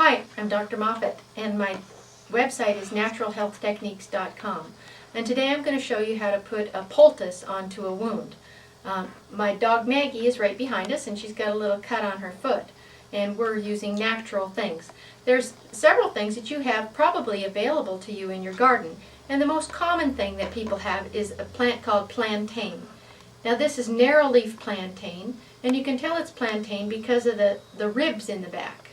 Hi, I'm Dr. Moffat, and my website is naturalhealthtechniques.com. And today I'm going to show you how to put a poultice onto a wound. My dog Maggie is right behind us, and she's got a little cut on her foot. And we're using natural things. There's several things that you have probably available to you in your garden. And the most common thing that people have is a plant called plantain. Now this is narrow leaf plantain, and you can tell it's plantain because of the ribs in the back.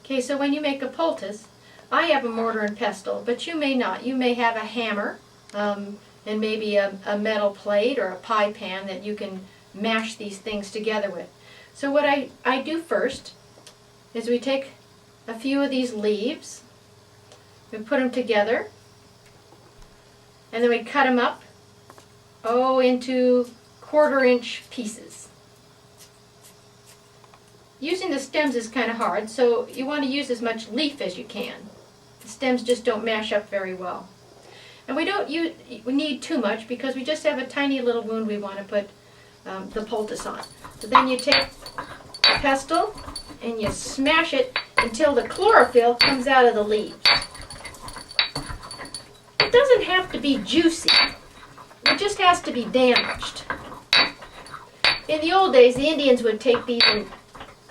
Okay, so when you make a poultice, I have a mortar and pestle, but you may not. You may have a hammer and maybe a metal plate or a pie pan that you can mash these things together with. So what I do first is we take a few of these leaves, we put them together, and then we cut them up, into 1/4 inch pieces. Using the stems is kind of hard, so you want to use as much leaf as you can. The stems just don't mash up very well. And we need too much because we just have a tiny little wound we want to put the poultice on. So then you take the pestle and you smash it until the chlorophyll comes out of the leaves. It doesn't have to be juicy. It just has to be damaged. In the old days, the Indians would take these and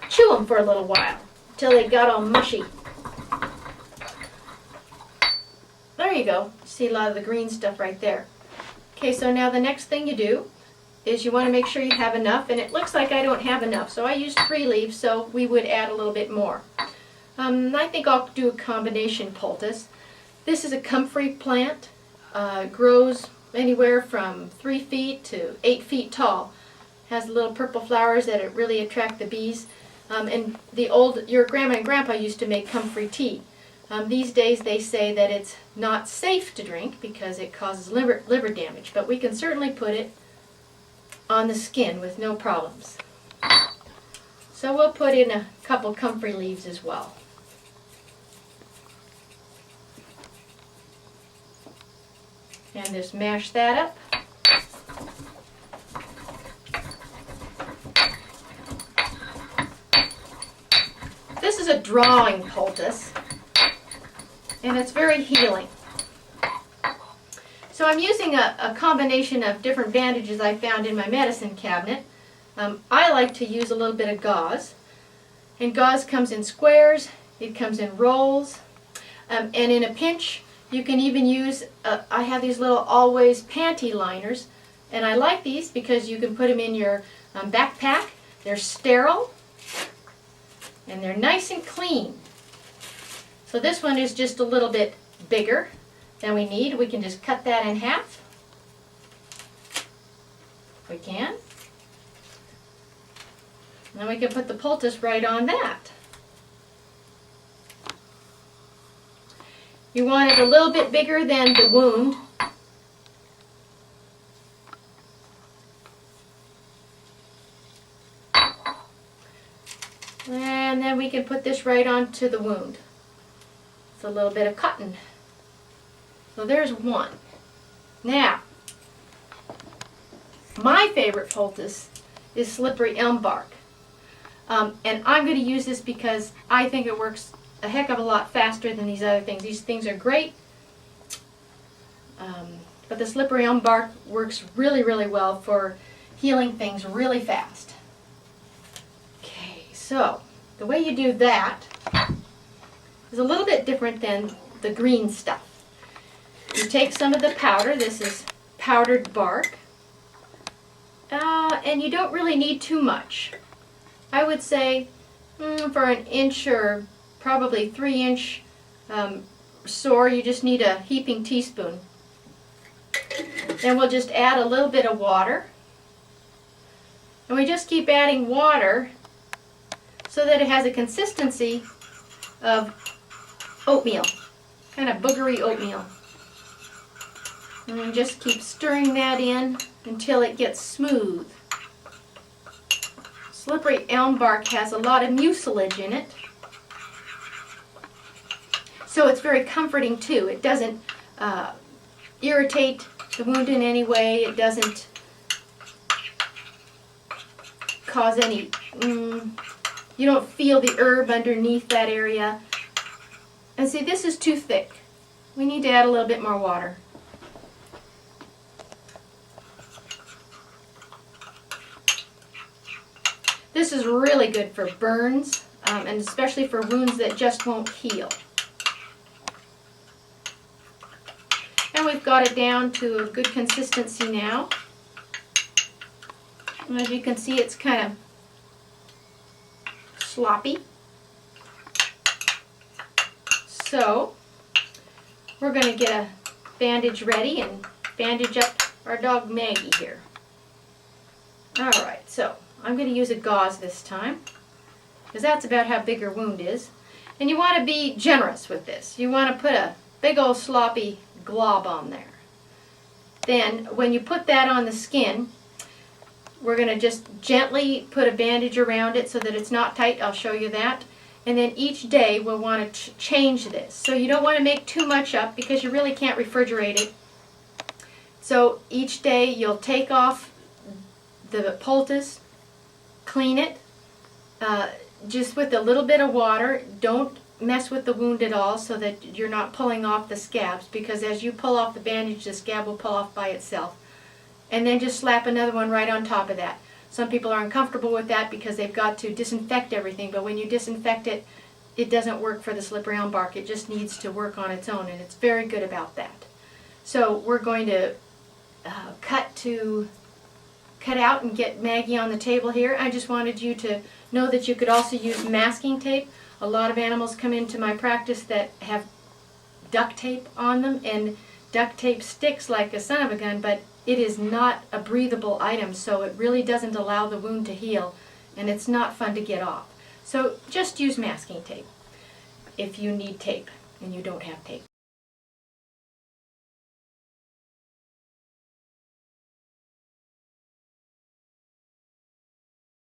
chew them for a little while until they got all mushy. There you go. See a lot of the green stuff right there. Okay, so now the next thing you do is you want to make sure you have enough, and it looks like I don't have enough, so I used 3 leaves, so we would add a little bit more. I think I'll do a combination poultice. This is a comfrey plant. Grows anywhere from 3 feet to 8 feet tall. Has little purple flowers that really attract the bees. And your grandma and grandpa used to make comfrey tea. These days they say that it's not safe to drink because it causes liver damage, but we can certainly put it on the skin with no problems. So we'll put in a couple comfrey leaves as well. And just mash that up. This is a drawing poultice, and it's very healing. So I'm using a combination of different bandages I found in my medicine cabinet. I like to use a little bit of gauze, and gauze comes in squares, it comes in rolls, and in a pinch you can even use, I have these little Always panty liners, and I like these because you can put them in your backpack. They're sterile, and they're nice and clean. So this one is just a little bit bigger than we need. We can just cut that in half, if we can. And then we can put the poultice right on that. You want it a little bit bigger than the wound. And then we can put this right onto the wound. It's a little bit of cotton. So there's one. Now, my favorite poultice is slippery elm bark. And I'm going to use this because I think it works a heck of a lot faster than these other things. These things are great, but the slippery elm bark works really, really well for healing things really fast. So, the way you do that is a little bit different than the green stuff. You take some of the powder, this is powdered bark, and you don't really need too much. I would say for an inch or probably 3-inch sore, you just need a heaping teaspoon. Then we'll just add a little bit of water, and we just keep adding water so that it has a consistency of oatmeal, kind of boogery oatmeal. And we just keep stirring that in until it gets smooth. Slippery elm bark has a lot of mucilage in it, so it's very comforting too. It doesn't irritate the wound in any way. It doesn't cause any You don't feel the herb underneath that area. And see, this is too thick. We need to add a little bit more water. This is really good for burns, and especially for wounds that just won't heal. And we've got it down to a good consistency now. And as you can see, it's kind of sloppy. So we're going to get a bandage ready and bandage up our dog Maggie here. Alright, so I'm going to use a gauze this time, because that's about how big her wound is. And you want to be generous with this. You want to put a big old sloppy glob on there. Then when you put that on the skin, we're going to just gently put a bandage around it so that it's not tight. I'll show you that. And then each day we'll want to change this. So you don't want to make too much up because you really can't refrigerate it. So each day you'll take off the poultice, clean it, just with a little bit of water. Don't mess with the wound at all so that you're not pulling off the scabs, because as you pull off the bandage, the scab will pull off by itself. And then just slap another one right on top of that. Some people are uncomfortable with that because they've got to disinfect everything, but when you disinfect it, it doesn't work for the slippery elm bark. It just needs to work on its own, and it's very good about that. So we're going to cut out and get Maggie on the table here. I just wanted you to know that you could also use masking tape. A lot of animals come into my practice that have duct tape on them, and duct tape sticks like a son of a gun, but it is not a breathable item, so it really doesn't allow the wound to heal, and it's not fun to get off. So just use masking tape if you need tape and you don't have tape.